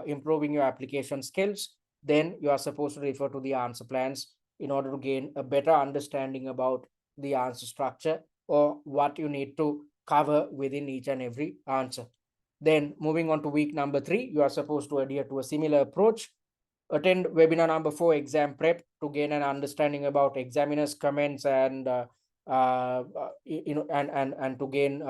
improving your application skills. Then you are supposed to refer to the answer plans in order to gain a better understanding about the answer structure or what you need to cover within each and every answer. Then moving on to week number 3, you are supposed to adhere to a similar approach. Attend webinar number 4, exam prep, to gain an understanding about examiners' comments and and to gain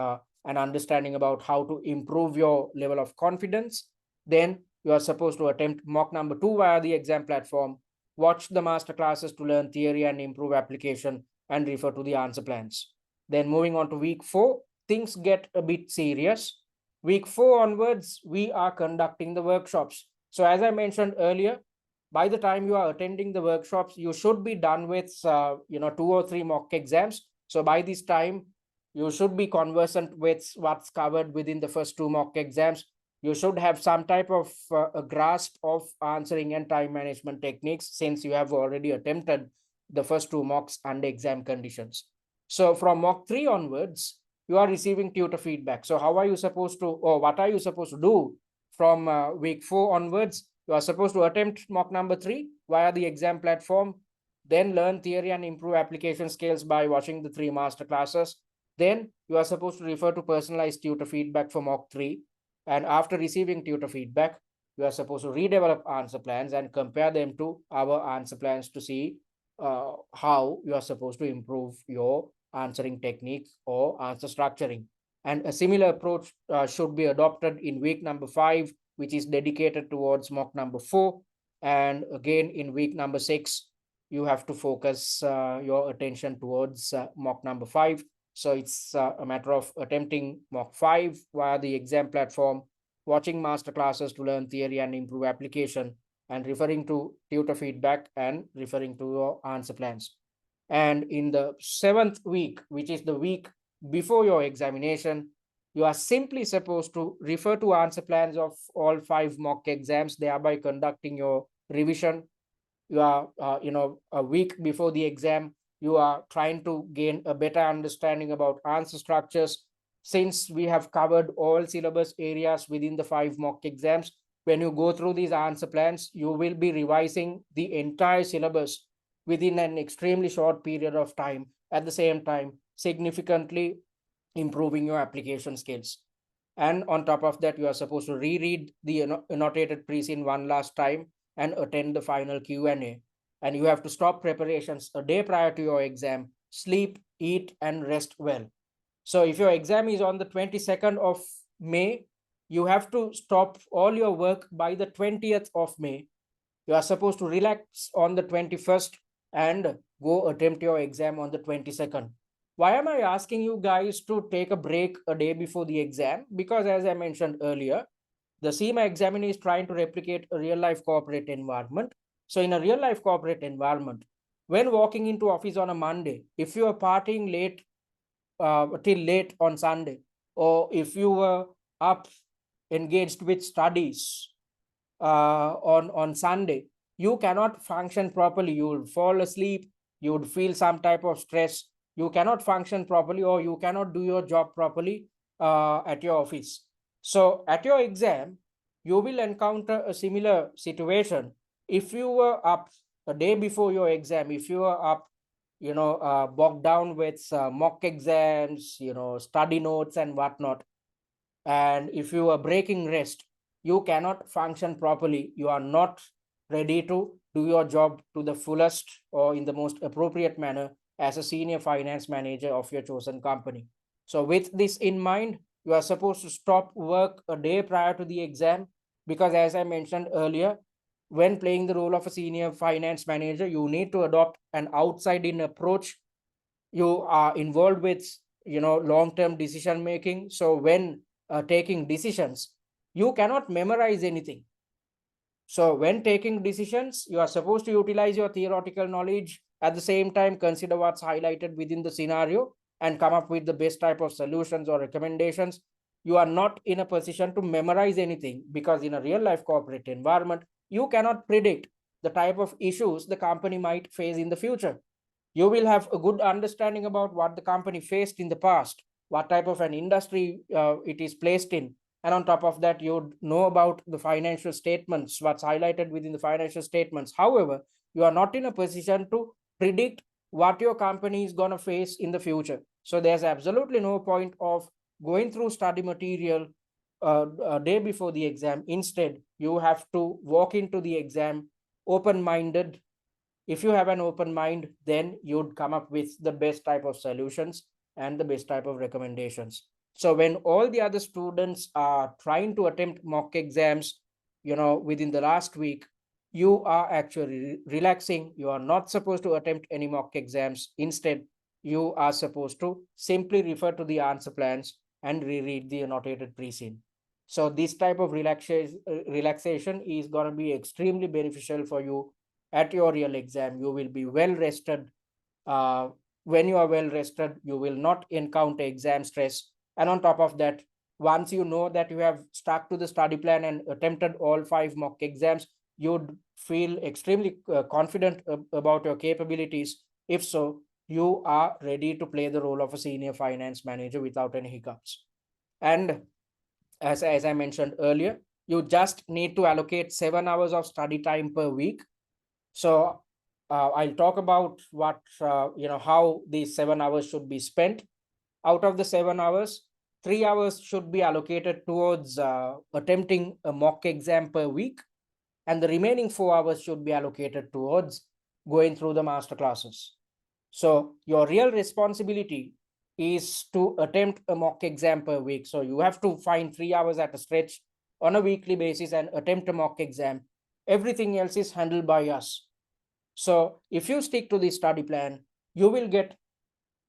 an understanding about how to improve your level of confidence. Then you are supposed to attempt mock number 2 via the exam platform. Watch the master classes to learn theory and improve application, and refer to the answer plans. Then moving on to week 4, things get a bit serious. Week 4 onwards, we are conducting the workshops. So as I mentioned earlier, by the time you are attending the workshops, you should be done with 2 or 3 mock exams. So by this time, you should be conversant with what's covered within the first 2 mock exams. You should have some type of a grasp of answering and time management techniques, since you have already attempted the first 2 mocks under exam conditions. So from mock 3 onwards, you are receiving tutor feedback. So how are you supposed to, or what are you supposed to do from week 4 onwards? You are supposed to attempt mock number 3 via the exam platform, then learn theory and improve application skills by watching the 3 master classes. Then you are supposed to refer to personalized tutor feedback for mock 3. And after receiving tutor feedback, you are supposed to redevelop answer plans and compare them to our answer plans to see how you are supposed to improve your answering technique or answer structuring. And a similar approach should be adopted in week number 5, which is dedicated towards mock number 4. And again, in week number 6, you have to focus your attention towards mock number 5. So it's a matter of attempting mock 5 via the exam platform, watching master classes to learn theory and improve application, and referring to tutor feedback and referring to your answer plans. And in the 7th week, which is the week before your examination, you are simply supposed to refer to answer plans of all 5 mock exams, thereby conducting your revision. You are, a week before the exam, you are trying to gain a better understanding about answer structures. Since we have covered all syllabus areas within the 5 mock exams, when you go through these answer plans, you will be revising the entire syllabus within an extremely short period of time, at the same time significantly improving your application skills. And on top of that, you are supposed to reread the annotated Preseen one last time and attend the final Q&A. And you have to stop preparations a day prior to your exam, sleep, eat, and rest well. So if your exam is on the 22nd of May, you have to stop all your work by the 20th of May. You are supposed to relax on the 21st and go attempt your exam on the 22nd. Why am I asking you guys to take a break a day before the exam? Because as I mentioned earlier, the CIMA examiner is trying to replicate a real-life corporate environment. So in a real-life corporate environment, when walking into office on a Monday, if you are partying late till late on Sunday, or if you were up engaged with studies on Sunday, you cannot function properly. You will fall asleep. You would feel some type of stress. You cannot function properly, or you cannot do your job properly at your office. So at your exam, you will encounter a similar situation. If you were up a day before your exam, if you were up, bogged down with mock exams, study notes and whatnot, and if you are breaking rest, you cannot function properly. You are not ready to do your job to the fullest or in the most appropriate manner as a senior finance manager of your chosen company. So with this in mind, you are supposed to stop work a day prior to the exam, because as I mentioned earlier, when playing the role of a senior finance manager, you need to adopt an outside-in approach. You are involved with, long-term decision making. So when taking decisions, you cannot memorize anything. So when taking decisions, you are supposed to utilize your theoretical knowledge, at the same time consider what's highlighted within the scenario and come up with the best type of solutions or recommendations. You are not in a position to memorize anything, because in a real life corporate environment, you cannot predict the type of issues the company might face in the future. You will have a good understanding about what the company faced in the past, what type of an industry it is placed in, and on top of that, you know about the financial statements, what's highlighted within the financial statements. However, you are not in a position to predict what your company is going to face in the future. So there's absolutely no point of going through study material a day before the exam. Instead, you have to walk into the exam open minded. If you have an open mind, then you'd come up with the best type of solutions and the best type of recommendations. So when all the other students are trying to attempt mock exams, within the last week, you are actually relaxing. You are not supposed to attempt any mock exams. Instead, you are supposed to simply refer to the answer plans and reread the annotated Preseen. So this type of relaxation is going to be extremely beneficial for you at your real exam. You will be well rested. uh, when you are well rested, you will not encounter exam stress. And on top of that, once you know that you have stuck to the study plan and attempted all 5 mock exams, you'd feel extremely confident about your capabilities. If so, you are ready to play the role of a senior finance manager without any hiccups. And as I mentioned earlier, you just need to allocate 7 hours of study time per week. So I'll talk about how these 7 hours should be spent. Out of the 7 hours, 3 hours should be allocated towards attempting a mock exam per week, and the remaining 4 hours should be allocated towards going through the master classes. So your real responsibility is to attempt a mock exam per week. So you have to find 3 hours at a stretch on a weekly basis and attempt a mock exam. Everything else is handled by us. So if you stick to the study plan, you will get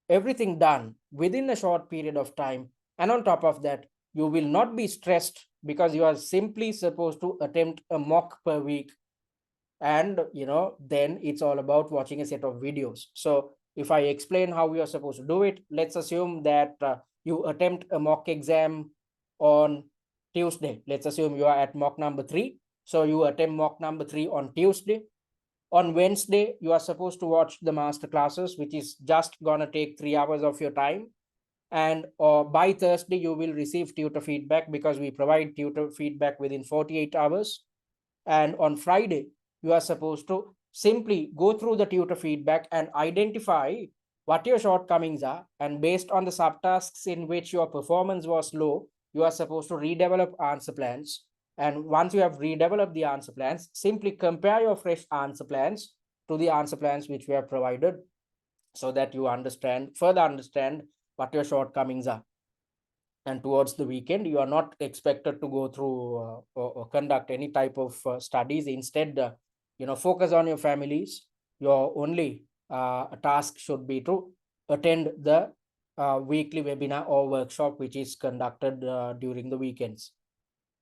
everything done within a short period of time. And on top of that, you will not be stressed, because you are simply supposed to attempt a mock per week. And then it's all about watching a set of videos. So if I explain how you are supposed to do it, let's assume that you attempt a mock exam on Tuesday. Let's assume you are at mock number 3. So you attempt mock number 3 on Tuesday. On Wednesday, you are supposed to watch the master classes, which is just gonna take 3 hours of your time. And by Thursday, you will receive tutor feedback, because we provide tutor feedback within 48 hours. And on Friday, you are supposed to simply go through the tutor feedback and identify what your shortcomings are. And based on the subtasks in which your performance was low, you are supposed to redevelop answer plans. And once you have redeveloped the answer plans, simply compare your fresh answer plans to the answer plans which we have provided, so that you further understand what your shortcomings are. And towards the weekend, you are not expected to go through or conduct any type of studies. Instead, focus on your families. Your only task should be to attend the weekly webinar or workshop which is conducted during the weekends.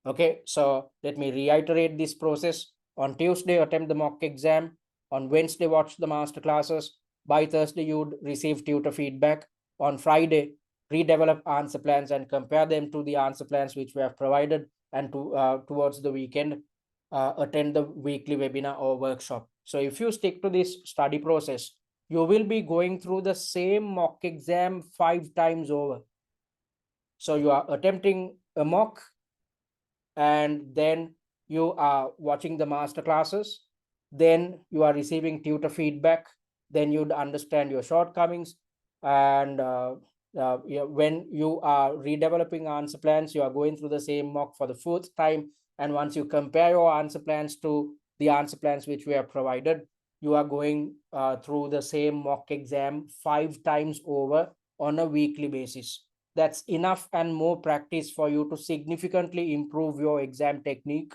Okay, so let me reiterate this process. On Tuesday, attempt the mock exam. On Wednesday, watch the master classes. By Thursday, you'd receive tutor feedback. On Friday, redevelop answer plans and compare them to the answer plans which we have provided. And towards the weekend, attend the weekly webinar or workshop. So if you stick to this study process, you will be going through the same mock exam 5 times over. So you are attempting a mock, and then you are watching the master classes, then you are receiving tutor feedback, then you'd understand your shortcomings. And when you are redeveloping answer plans, you are going through the same mock for the 4th time. And once you compare your answer plans to the answer plans which we have provided, you are going through the same mock exam 5 times over on a weekly basis. that's enough and more practice for you to significantly improve your exam technique,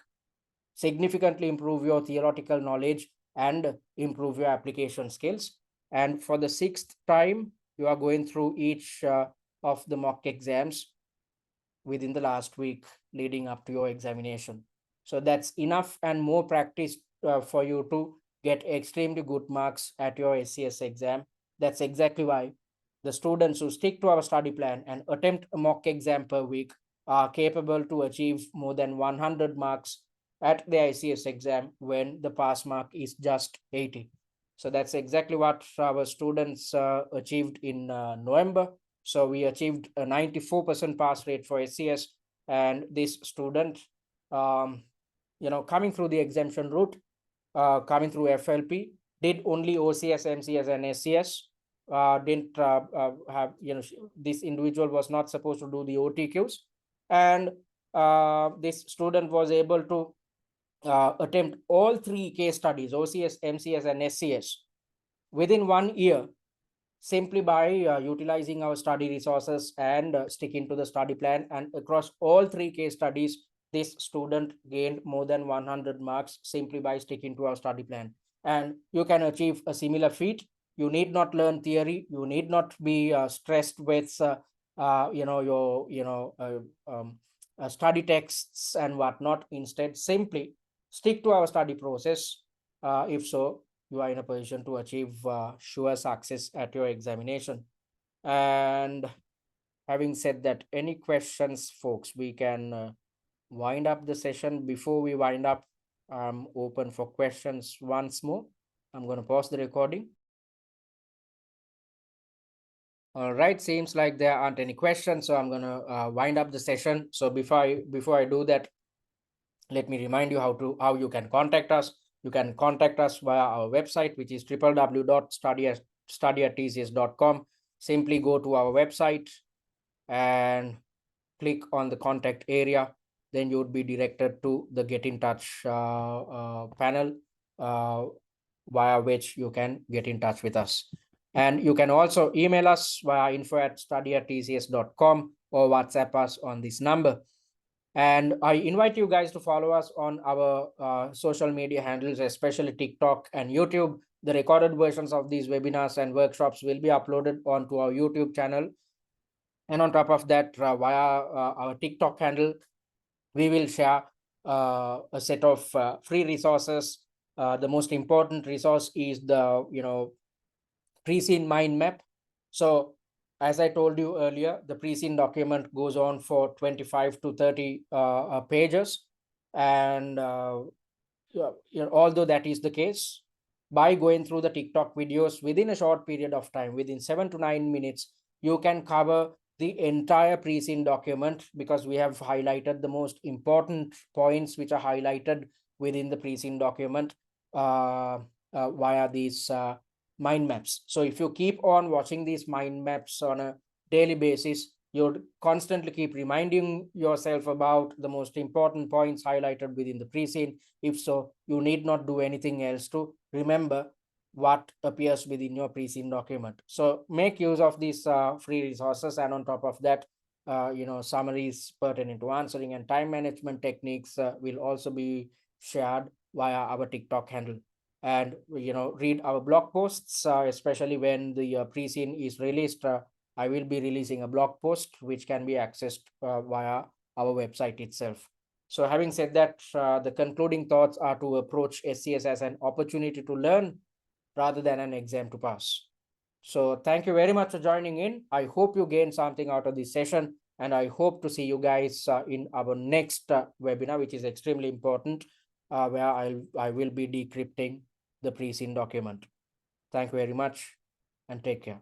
significantly improve your theoretical knowledge, and improve your application skills. And for the 6th time, you are going through each of the mock exams within the last week leading up to your examination. So that's enough and more practice for you to get extremely good marks at your SCS exam. That's exactly why the students who stick to our study plan and attempt a mock exam per week are capable to achieve more than 100 marks at the ICS exam when the pass mark is just 80. So that's exactly what our students achieved in November. So we achieved a 94% pass rate for SCS, and this student, coming through the exemption route, coming through FLP, did only OCS, MCS, and SCS. Didn't have, this individual was not supposed to do the OTQs, and this student was able to attempt all 3 case studies, OCS, MCS, and SCS, within 1 year, simply by utilizing our study resources and sticking to the study plan. And across all 3 case studies, this student gained more than 100 marks simply by sticking to our study plan. And you can achieve a similar feat. You need not learn theory. You need not be stressed with study texts and whatnot. Instead, simply stick to our study process. If so, you are in a position to achieve sure success at your examination. And having said that, any questions, folks? We can wind up the session. Before we wind up, I'm open for questions once more. I'm going to pause the recording. All right, seems like there aren't any questions, so I'm going to wind up the session. So before I do that, let me remind you how you can contact us. You can contact us via our website, which is www.study@tcs.com. Simply go to our website and click on the contact area. Then you would be directed to the Get in Touch panel, via which you can get in touch with us. And you can also email us via info@study@tcs.com or WhatsApp us on this number. And I invite you guys to follow us on our social media handles, especially TikTok and YouTube. The recorded versions of these webinars and workshops will be uploaded onto our YouTube channel. And on top of that, via our TikTok handle, we will share a set of free resources. The most important resource is the Preseen mind map. So as I told you earlier, the Preseen document goes on for 25 to 30 pages. And although that is the case, by going through the TikTok videos within a short period of time, within 7 to 9 minutes, you can cover the entire Preseen document, because we have highlighted the most important points which are highlighted within the Preseen document via these mind maps. So if you keep on watching these mind maps on a daily basis, you'd constantly keep reminding yourself about the most important points highlighted within the Preseen. If so, you need not do anything else to remember what appears within your Preseen document. So make use of these free resources. And on top of that, summaries pertaining to answering and time management techniques will also be shared via our TikTok handle. And read our blog posts, especially when the Preseen is released. I will be releasing a blog post which can be accessed via our website itself. So having said that, the concluding thoughts are to approach SCS as an opportunity to learn rather than an exam to pass. So thank you very much for joining in. I hope you gained something out of this session, and I hope to see you guys in our next webinar, which is extremely important, where I will be decrypting the Preseen document. Thank you very much and take care.